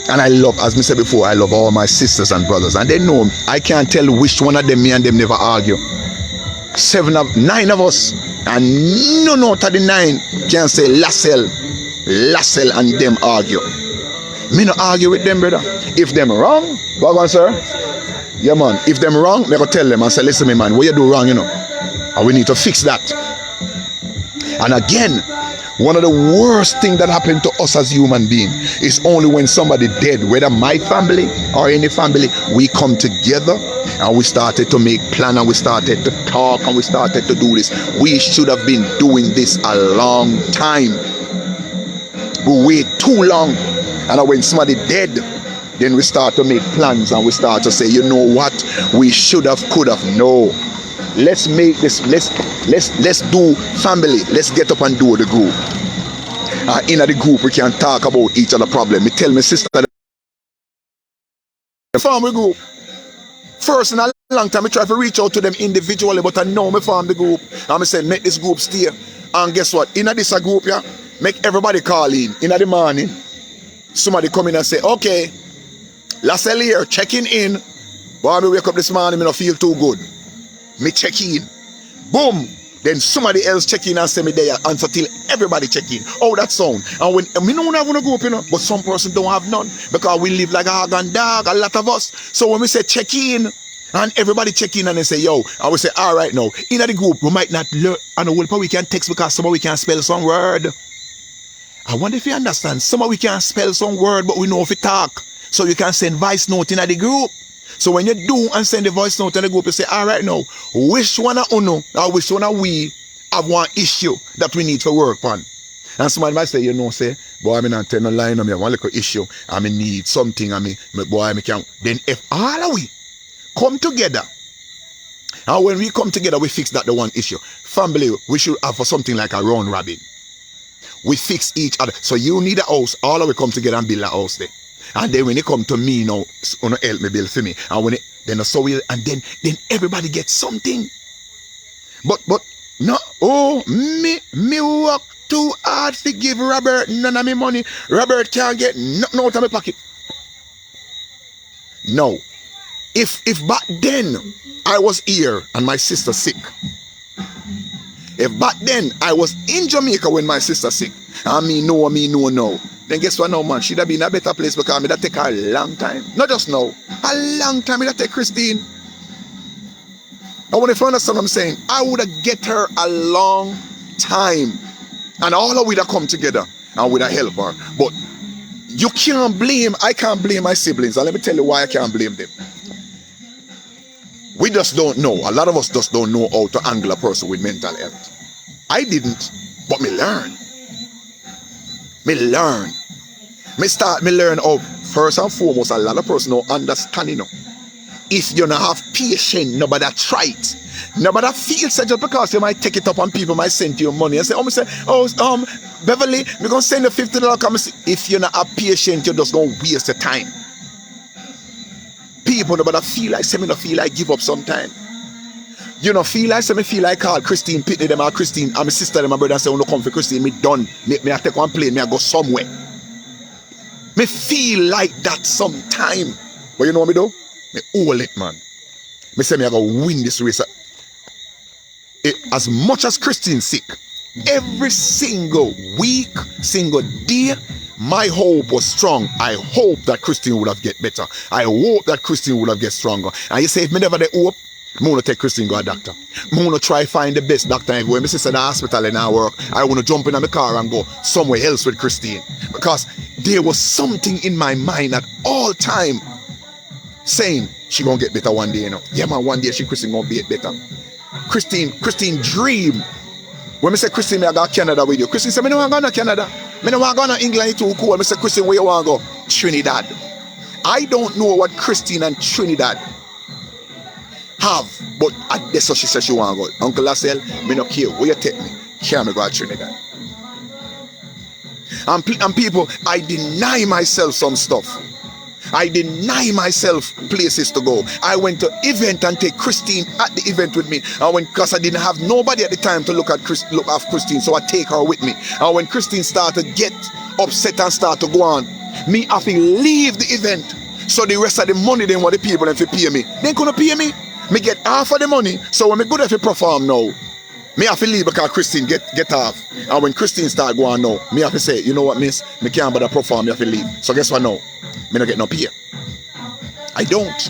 And I love, as I said before, I love all my sisters and brothers. And they know, I can't tell which one of them, me and them never argue. 9 of us. And none out of the 9 can say Lassell and them argue. Me no argue with them, brother. If them wrong, go on, sir. Yeah, man. If them wrong, me go tell them and say, listen, me man, what you do wrong, you know. And we need to fix that. And again, one of the worst things that happened to us as human beings is only when somebody dead, whether my family or any family, we come together and we started to make plan and we started to talk and we started to do this. We should have been doing this a long time. We wait too long, and when somebody dead, then we start to make plans and we start to say, you know what, we should have, could have. No, let's make this, let's do family. Let's get up and do the group. In the group we can talk about each other problem. Me tell my sister the family group. First in a long time I try to reach out to them individually, but I know me form the group. And I say make this group stay. And guess what? In this group, yeah, make everybody call in the morning. Somebody come in and say, okay, Lassell here, checking in. Boy, me wake up this morning, me not feel too good. Me check in. Boom. Then somebody else check in and say me there, answer till everybody check in. Oh, that sound. And when me know I want to go up, you know, but some person don't have none because we live like a hog and dog, a lot of us. So when we say check in, And everybody check in and they say, yo, I will say, all right now, in the group, we might not learn, and we can text because some of we can spell some word. I wonder if you understand, some of we can spell some word, but we know if we talk. So you can send voice note in the group. So when you do and send the voice note in the group, you say, all right now, which one of uno, or which one of we have one issue that we need to work on? And somebody might say, you know, say, boy, I'm not telling no line, I have one little issue, I need something, boy, I can. Then if all of we come together, and when we come together, we fix that the one issue. Family, we should have for something like a round robin. We fix each other. So you need a house, all of we come together and build a house there. And then when they come to me now, you help me build for me. And when then so we and then everybody gets something. But no, me work too hard to give Robert none of my money. Robert can't get nothing out of my pocket. No. If back then I was here and my sister sick. If back then I was in Jamaica when my sister sick, and me know now, then guess what now, man? She'd have been in a better place because me that take her a long time. Not just now, a long time. Me that take Christine. I want to understand what I'm saying. I would have get her a long time. And all of we that come together and would have help her. But you can't blame, I can't blame my siblings. And let me tell you why I can't blame them. We just don't know. A lot of us just don't know how to handle a person with mental health. I didn't, but me learn. Me learn. Me learn of, first and foremost, a lot of person don't understand, you know. If you don't have patience, nobody try it. Nobody feels it just because you might take it up and people might send you money and say, Beverly, we're going to send you $50. Come see. If you're not have patience, you're just going to waste your time. People nobody feel like, say me not feel like give up sometime. You know, feel like, say me feel like call Christine Pitney them or Christine and my sister and my brother and say, no come for Christine, me done. Me I take one plane, me I go somewhere. Me feel like that sometime. But you know what me do? Me hold it, man. Me say me I go win this race. As much as Christine sick, every single week, single day, my hope was strong. I hope that Christine would have get better. I hope that Christine would have get stronger. And you say, if me never the hope, I want to take Christine go a doctor. I want to try find the best doctor everywhere. My sister in the hospital and I work. I want to jump in my car and go somewhere else with Christine. Because there was something in my mind at all time saying she gonna get better one day, you know. Yeah, man, one day Christine gonna get better. Christine dream. When I say Christine, I got Canada with you. Christine said, I don't want to go to Canada. I don't want to go to England, it's too cold. I say, Christine, where you want to go? Trinidad. I don't know what Christine and Trinidad have, but that's what she said she want to go. Uncle Lassell, me not care where you take me. Carry me go to Trinidad. And people, I deny myself some stuff. I deny myself places to go. I went to event and take Christine at the event with me. I went because I didn't have nobody at the time to look after Christine, so I take her with me. And when Christine started to get upset and start to go on, me have to leave the event. So the rest of the money then what the people have to pay me. They couldn't pay me. Me get half of the money. So when me good if you perform now, me have to leave because Christine get off. And when Christine start going now, me have to say, you know what, miss, me can't bother perform, me have to leave. So guess what now? Me not get no pay. I don't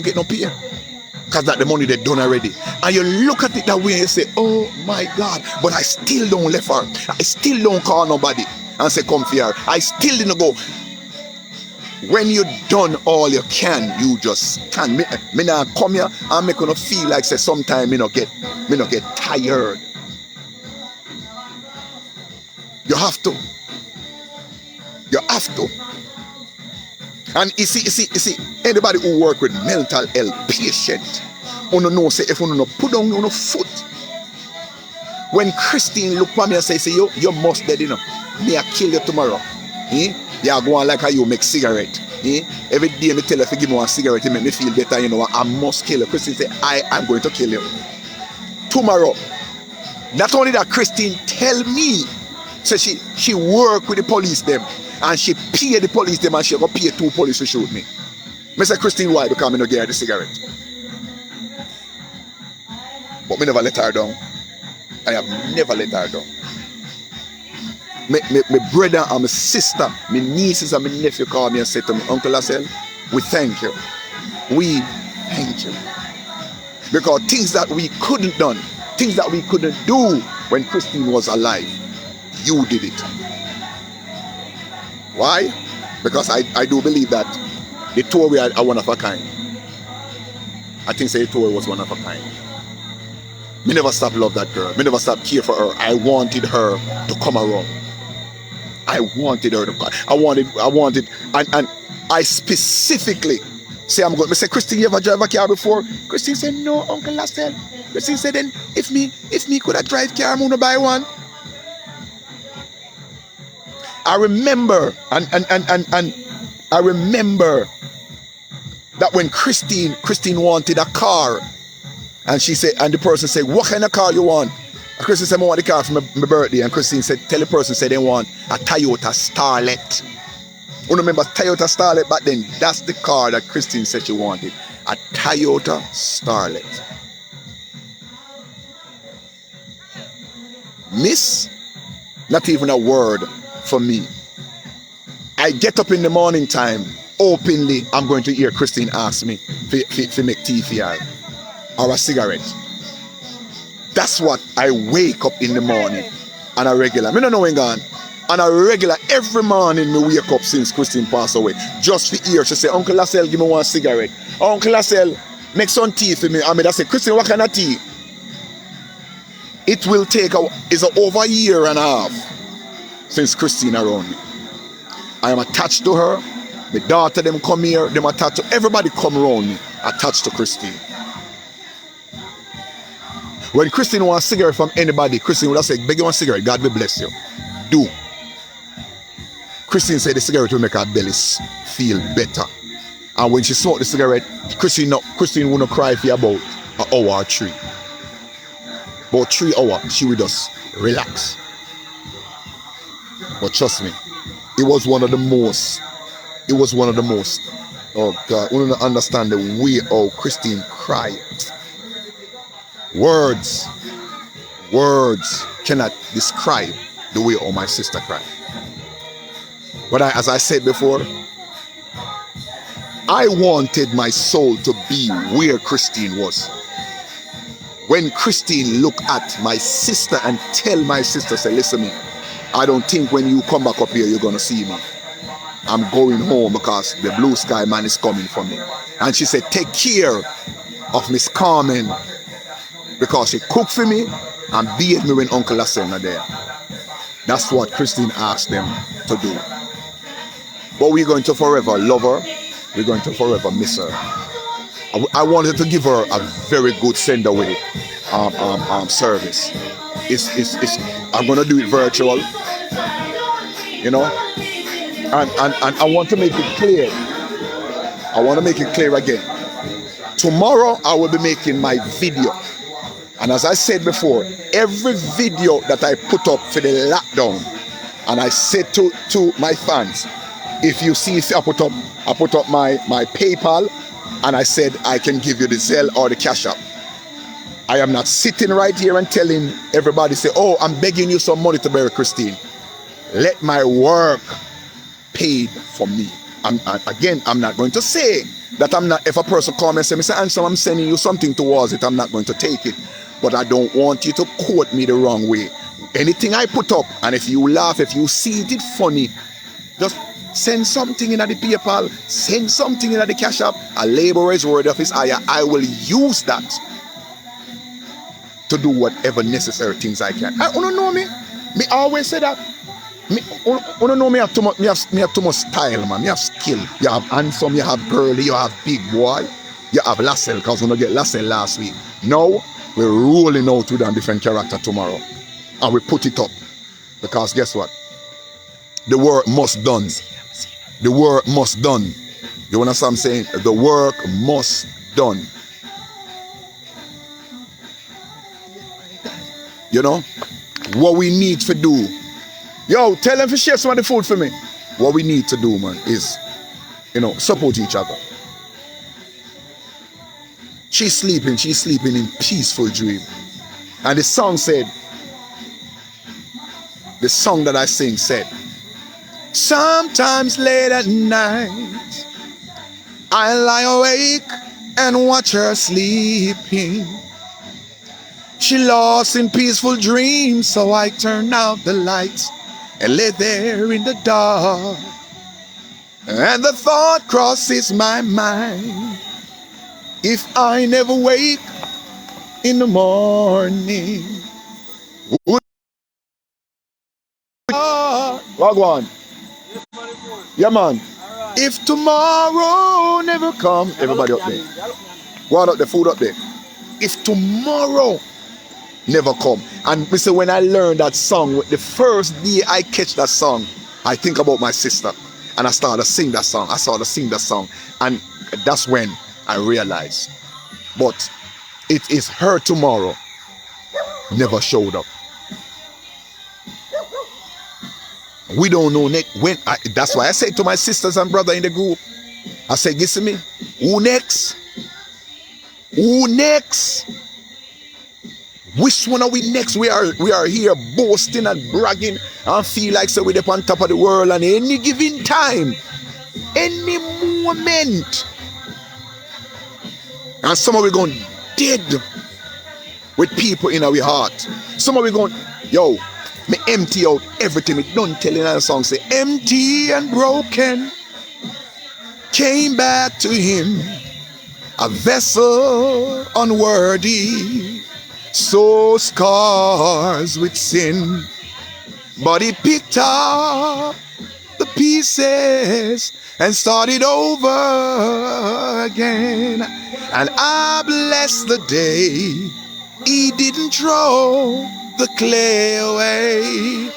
get no pay. Because that the money they done already. And you look at it that way and you say, oh my God, but I still don't left her. I still don't call nobody and say come here. I still didn't go. When you done all you can, you just stand. Me now come here and make you feel like say sometime me not get tired. You have to. You have to. And you see, anybody who work with mental health patient, you know say if you don't put down your foot. When Christine look at me and say you must dead, you know. Me I kill you tomorrow. You are going like how you make cigarette. Every day me tell her if you give me one cigarette, it make me feel better, you know. I must kill you. Christine say, I am going to kill you. Tomorrow. Not only that, Christine tell me, so she work with the police them. And she pay the police them and she go pay 2 police to shoot me. I say, Christine, why? Because I don't get her the cigarette. But me never let her down. I have never let her down. My brother and my sister, my nieces and my nephew call me and say to me, Uncle Lassell, we thank you. we thank you. Because things that we couldn't done, things that we couldn't do when Christine was alive, you did it. Why? Because I do believe that the two are one of a kind. I think the two was one of a kind. Me never stop love that girl. Me never stop care for her. I wanted her to come around. I wanted her to come. I wanted, and I specifically say I'm going. I say, Christine, you ever drive a car before? Christine said, no, Uncle Lastel. Christine said, then if me could have drive car, I'm gonna buy one. I remember, and I remember that when Christine wanted a car, and she said, and the person said, what kind of car you want? And Christine said, I want the car for my birthday. And Christine said, tell the person, said they want a Toyota Starlet. You remember Toyota Starlet back then? That's the car that Christine said she wanted. A Toyota Starlet. Miss, not even a word for me. I get up in the morning time, openly, I'm going to hear Christine ask me to make tea for her or a cigarette. That's what I wake up in the morning and a regular. I don't know when gone. And a regular every morning me wake up since Christine passed away. Just for hear she say, Uncle Lastel, give me one cigarette. Uncle Lastel, make some tea for me. I mean, I say, Christine, what kind of tea? It will take over a year and a half since Christine around me. I am attached to her. My daughter, them come here, them attached to everybody come around me, attached to Christine. When Christine wants a cigarette from anybody, Christine would have said, beg you one cigarette, God will bless you. Do. Christine said the cigarette will make her belly feel better. And when she smoked the cigarette, Christine wouldn't cry for about an hour or three. About 3 hours, she would just relax. But trust me, it was one of the most, oh God, we don't understand the way how Christine cried. Words cannot describe the way how my sister cried. But as I said before, I wanted my soul to be where Christine was. When Christine looked at my sister and tell my sister, say, listen me, I don't think when you come back up here, you're going to see me. I'm going home because the blue sky man is coming for me. And she said, take care of Miss Carmen because she cooked for me and bathed me when Uncle Lastel was there. That's what Christine asked them to do. But we're going to forever love her. We're going to forever miss her. I wanted to give her a very good send away service. I'm going to do it virtual, you know, and I want to make it clear. I want to make it clear again. Tomorrow I will be making my video, and as I said before, every video that I put up for the lockdown, and I said to my fans, if you see, I put up my PayPal, and I said I can give you the Zelle or the Cash App. I am not sitting right here and telling everybody, say, oh, I'm begging you some money to bury Christine. Let my work paid for me. Again, I'm not going to say that I'm not, if a person calls me and says, Mr. Anselm, I'm sending you something towards it, I'm not going to take it. But I don't want you to quote me the wrong way. Anything I put up, and if you laugh, if you see it funny, just send something in at the PayPal, send something in at the Cash App. A laborer's word of his hire. I will use that to do whatever necessary things I can. I don't know me. Me always say that. Me don't know me have too much. Me have too much style, man. Me have skill. You have handsome. You have girly. You have big boy. You have Lastel, because we don't get Lastel last week. Now we're rolling out with a different character tomorrow, and we put it up because guess what? The work must done. The work must done. You understand what I'm saying? The work must done. You know? What we need to do. Yo, tell them to share some of the food for me. What we need to do, man, is, you know, support each other. She's sleeping in peaceful dream. And the song that I sing said, sometimes late at night, I lie awake and watch her sleeping. She lost in peaceful dreams, so I turned out the lights and lay there in the dark. And the thought crosses my mind, if I never wake in the morning, would Wagwan. Yeah, man. If tomorrow never come, everybody up there. Go on up there, food up there. If tomorrow never come. And listen, when I learned that song, the first day I catch that song, I think about my sister. And I started to sing that song. And that's when I realized, but it is her tomorrow never showed up. We don't know when. That's why I say to my sisters and brother in the group, I say, listen me, who next? Who next? Which one are we next? We are here boasting and bragging and feel like so we're on top of the world, and any given time, any moment, and some of we going dead with people in our heart. Some of we going, yo, me empty out everything. Me don't tell in a song say empty and broken, came back to him, a vessel unworthy, so scars with sin, but he picked up the pieces and started over again. And I bless the day he didn't throw the clay away.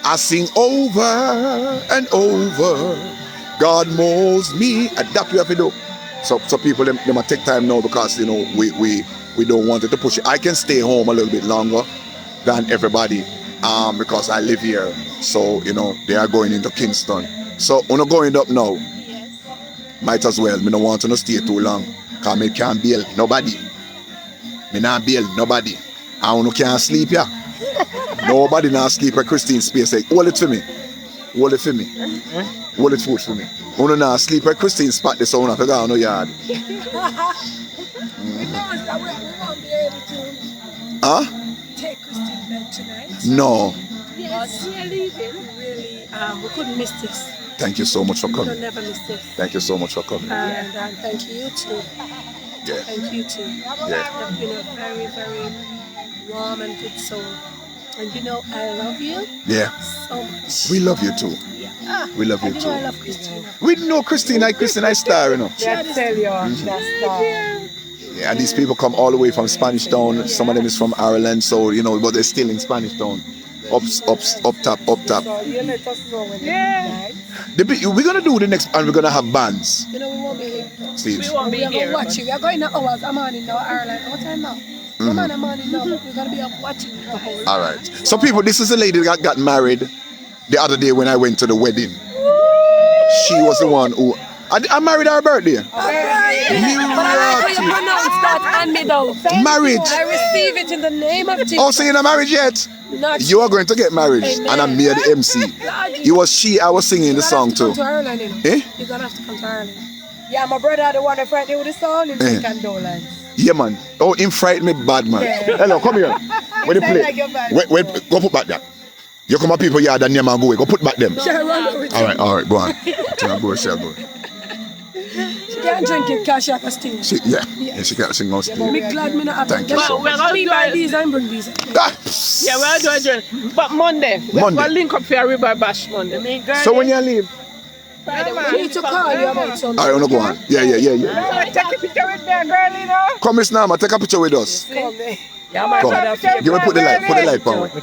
I sing over and over, God molds me, and that we have to do. So people them might take time now, because you know we don't want it to push it. I can stay home a little bit longer than everybody, because I live here. So you know they are going into Kingston. So when I'm going up now, might as well. Me don't want to stay too long, cause me can't bail nobody. Me not bail nobody. I want to can't sleep here. Nobody now sleep at Christine space. Say, hold it for me. Hold it for me. Hold it for me. Uno now sleep at Christine spot this, so I forgot on no yard. Huh?
Take Christine bed tonight.
No.
Yes, we are leaving. Really, we couldn't miss this.
Thank you so much for
We
coming.
could never miss this.
Thank you so much for coming.
And thank you too.
Yeah.
Thank you too.
Yeah.
You've been a very, very warm and good soul. And you know, I love you
Yeah.
so much.
We love you too.
Yeah.
We love you
And you know, I
too.
love Christina.
We know Christine I star, you know.
I tell you,
Yeah, and these people come all the way from Spanish Town. Some of them is from Ireland, so you know, but they're still in Spanish Town. Up top.
So you let us know when
We're gonna do the next, and we're gonna have bands.
You know, we won't be here.
Steve.
We are going to watch you. We are going to hours. I'm on in now, Ireland. What time now? I'm on in now, but we're going to be up watching you.
All right. So people, this is a lady that got married the other day when I went to the wedding. She was the one who I married her birthday.
But I like how you pronounce that and me down.
Marriage.
I receive it in the name of Jesus.
Oh, so you're not married yet?
Not
You are going to get married,
Amen.
and I'm here the MC. It was she I was singing the song
to.
too.
To Ireland, you know.
Eh?
You're going to have to come to Ireland. Yeah, my brother, the one that frightened with the song, and
Eh.
condolence.
Yeah, man. Oh, him frighten me bad, man.
Yeah.
Hello, come here. Where the
Sound
play?
like you're bad.
Wait, go put back that. You come up people yard and name and go away. Go put back them.
Shall I run with
All right, go on. Shall go.
She can't drink it because she has a sting.
Yeah, she can't sing no
Me glad me not have
Thank
to.
you so
We're going
Me
to
buy
do
these and bring these.
Yeah, we're doing it. But Monday. We're
Monday.
going to link up for a river bash Monday.
So when you leave?
Friday, we need to call you about something.
All right, wanna go on. Yeah.
Take a picture with me, girl, you know.
Come, Miss Nama, take a picture with us.
Yeah, my
Come.
mother favorite.
Give me put the light on. Put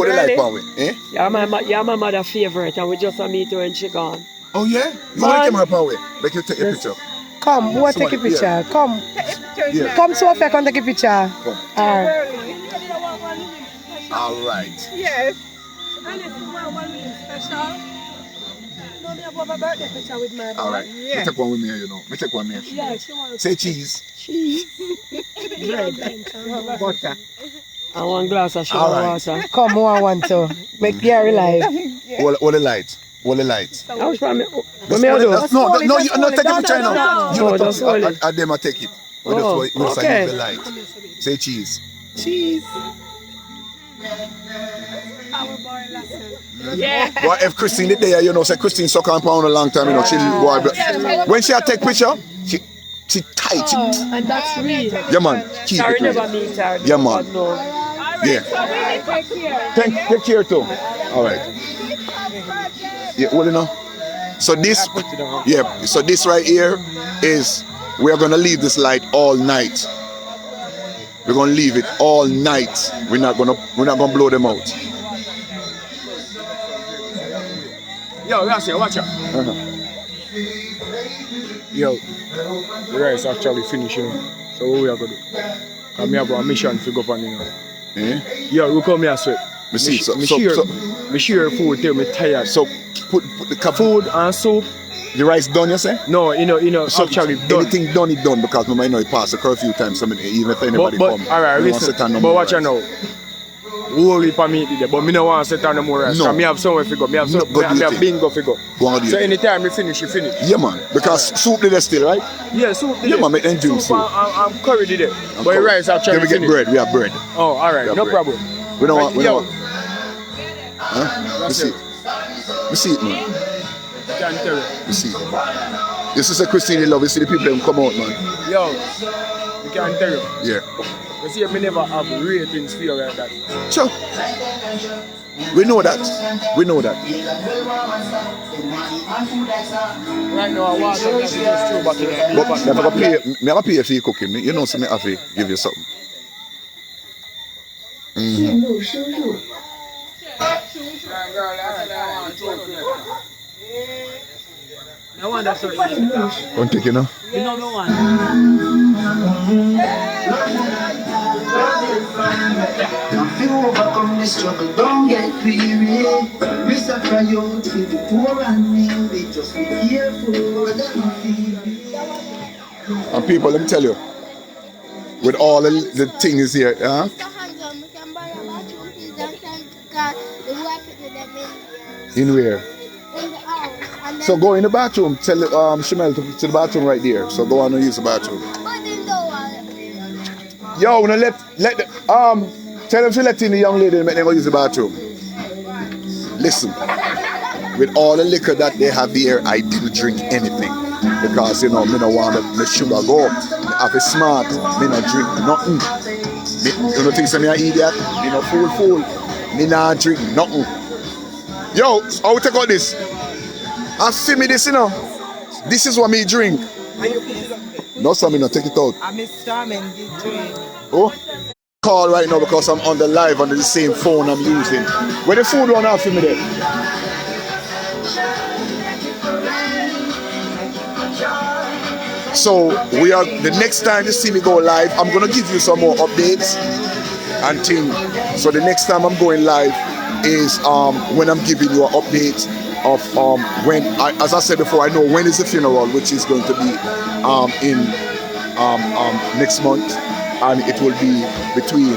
the light on. Eh?
Yeah, my mother favorite, and we just meet her and she gone.
Oh yeah? You want to come up away? Make you take a picture.
Come, we'll take a picture.
Yeah.
Come.
Yeah.
Come so I can take a picture.
Come.
Alright.
All right.
Yes.
And it's one special. No, me have a birthday picture with my
All right.
Yeah.
Me take one with me, you know. Me take one here.
Yeah, she wants
Say cheese.
Butter.
and one glass of sugar
All right.
water. Come, one to make Gary live.
Hold the light. Hold the light.
That was from me.
What me I do?
No, you no take it for China. You
No,
not
just
touch
hold
it.
it.
And them I take it. We
Oh,
just want
okay.
the light. Say cheese.
Cheese. Yeah.
But if Christine is there, you know, say Christine suck on pound a long time, you know, she when she a take picture, she tight. She,
And that's real.
yeah man, keep
Sorry,
it real.
never meet her.
Yeah man.
No.
Yeah. Take care too. All right. Yeah, well, you know. So this, yeah. So this right here is we are gonna leave this light all night. We're gonna leave it all night. We're not gonna blow them out.
Yo, that's it. Watch out. Yo, the rice actually finishing. So what we are gonna do? Come here for a mission to go on, you know.
Eh?
Yo, we come here, sweat.
Me see.
Me share food till me tired.
So put the
Food and soup.
the rice done, you say?
No, you know,
So
actually done.
anything done, it done because we might know it passed the curfew time. So even if anybody
But
come,
alright,
we don't
listen.
sit on no
But
more
watch out
rice.
now. Whole heap of meat there, but me no want to sit on no more rice.
No.
Cause me have somewhere to go. Me have
No,
some.
go do
Me
your
have
thing.
bingo to go.
Go on, do
So
your thing.
anytime me finish, you finish.
Yeah man, because soup did there still, right?
Yeah, soup.
Yeah, man, make them drink soup.
I'm curry did it. But
Cool.
rice actually
Then we get
finished.
bread. We have bread.
Oh, alright,
We have
no
bread.
problem.
We don't want. We don't
Yo,
want. Huh? We see it. We see it, man.
can't tell you.
We see it. This is a Christine in love. You see the people them come out, man.
Yo, you can't tell you.
Yeah.
You see, me never have ratings for you like that.
Sure. We know that. We know that.
Right now, I want to just throw back in there.
But me have to pay for your cooking. You know, so me have to give you something.
线路输入，
I want that so
线路
One take, you know.
You know the one.
If you overcome the struggle, don't get weary. We suffer you to the poor and needy. Just be careful, don't feel.
And people, let me tell you, with all the things here, huh? In where? So go in the bathroom. Tell Shemel to the bathroom right there. So go on and use the bathroom. Yo, now let the, tell them to let in the young lady and make them go use the bathroom. Listen, with all the liquor that they have here, I didn't drink anything because you know me no want the sugar go. I be smart. Me no drink nothing. You know think me an idiot? Me no fool. Me not drink nothing. Yo, how we take out this? I feel me this, you know. This is what me drink. No, sir, me not take it out. Oh, call right now because I'm on the live on the same phone I'm using. Where the food run out for me there? So we are the next time you see me go live, I'm gonna give you some more updates and things. So the next time I'm going live is when I'm giving you an update of when as I said before, I know when is the funeral, which is going to be in next month, and it will be between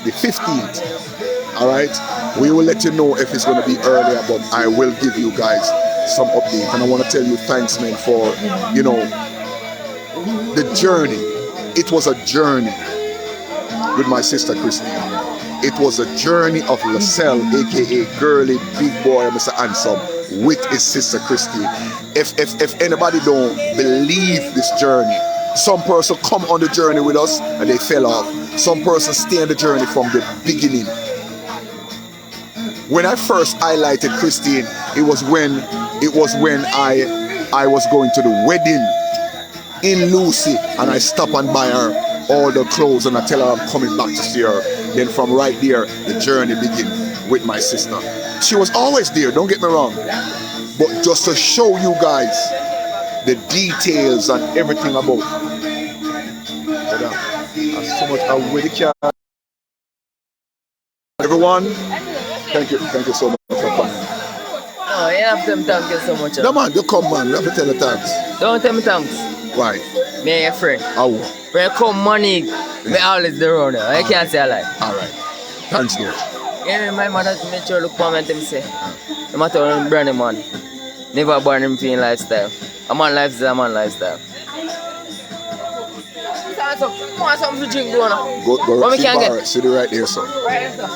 the 15th. All right, we will let you know if it's going to be earlier, but I will give you guys some update, and I want to tell you thanks, man, for the journey. It was a journey with my sister Christine. It was a journey of Lascelle, aka Girly, Big Boy, Mr. Handsome, with his sister Christine. If anybody don't believe this journey, some person come on the journey with us and they fell off. Some person stay on the journey from the beginning. When I first highlighted Christine, it was when I was going to the wedding in Lucy, and I stop and buy her all the clothes and I tell her I'm coming back to see her. Then from right there, the journey began with my sister. She was always there, don't get me wrong. But just to show you guys the details and everything about so much with the car. Everyone, thank you so much for coming.
No, you have to thank you so much.
No man, you come man, you have to tell the thanks.
Don't tell me thanks.
Why?
Me and your friend.
How?
When you come money, me always there around you. I can't say a lie.
Alright. Thanks though.
Yeah, my mother make sure look for me and them say, no matter what brand him man, never born him feeling lifestyle. A man lifestyle, a man lifestyle. Want something to drink, do now?
Go
What we
see
can
bar,
get?
see the right there, sir.
Right here, sir.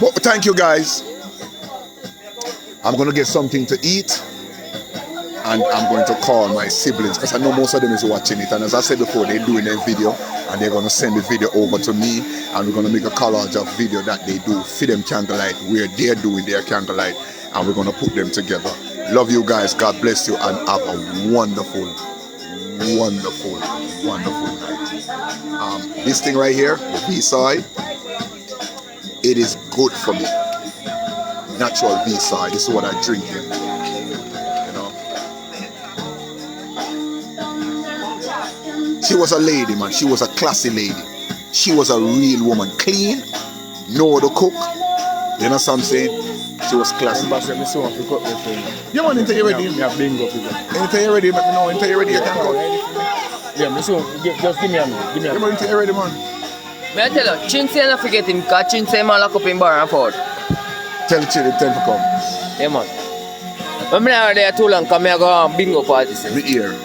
But thank you guys. I'm gonna get something to eat. And I'm going to call my siblings because I know most of them is watching it, and as I said before, they're doing their video and they're going to send the video over to me, and we're going to make a collage of video that they do for them candlelight where they're doing their candlelight, and we're going to put them together. Love you guys, God bless you, and have a wonderful night. This thing right here, the B-side, it is good for me. Natural B-side, this is what I drink here. She was a lady, man. She was a classy lady. She was a real woman. Clean, know the cook. You know what I'm saying? She was classy.
I'm saying, so I forgot my phone.
You want to ready?
Me have bingo people.
Anytime you're ready, let me know. Anytime you're ready, you can go.
Yeah, me so just give me a minute. Give me a minute.
Anytime you're ready, man.
May I tell you, Chinsey not forget him, because Chinsey man lock up in bar and forward.
Tell Chidi, tell him to come.
Yeah, man. When I'm not there too long, come here go on bingo party. See.
Me here.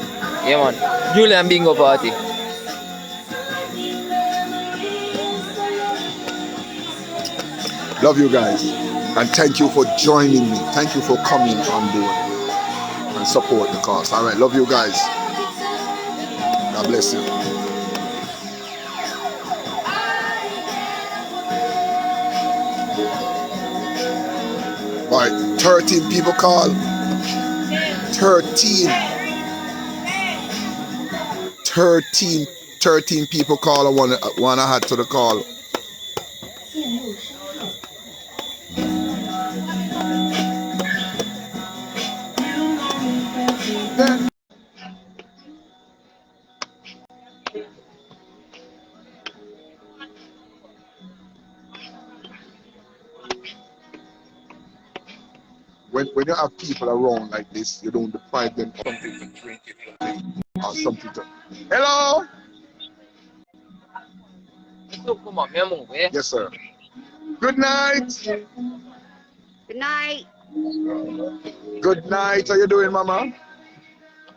Yeah, man. Julian bingo party.
Love you guys. And thank you for joining me. Thank you for coming on board and support the cause. All right, love you guys. God bless you. All right, 13 people call. 13 people call. I want to add to the call. When you have people around like this, you don't deprive them of something to drink or something to. Hello?
Come on, me move, eh?
Yes, sir. Good night.
Good night.
Good night. How you doing, Mama?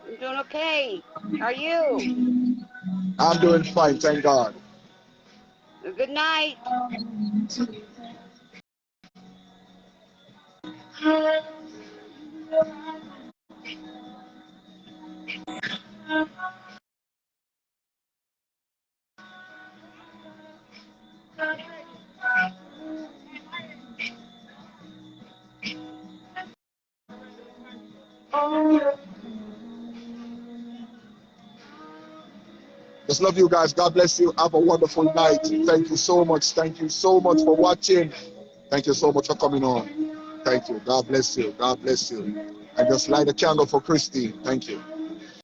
I'm doing okay. How are you?
I'm doing fine, thank God.
Good night.
Just love you guys. God bless you. Have a wonderful night. Thank you so much. Thank you so much for watching. Thank you so much for coming on. Thank you. God bless you. God bless you. And just light a candle for Christine. Thank you.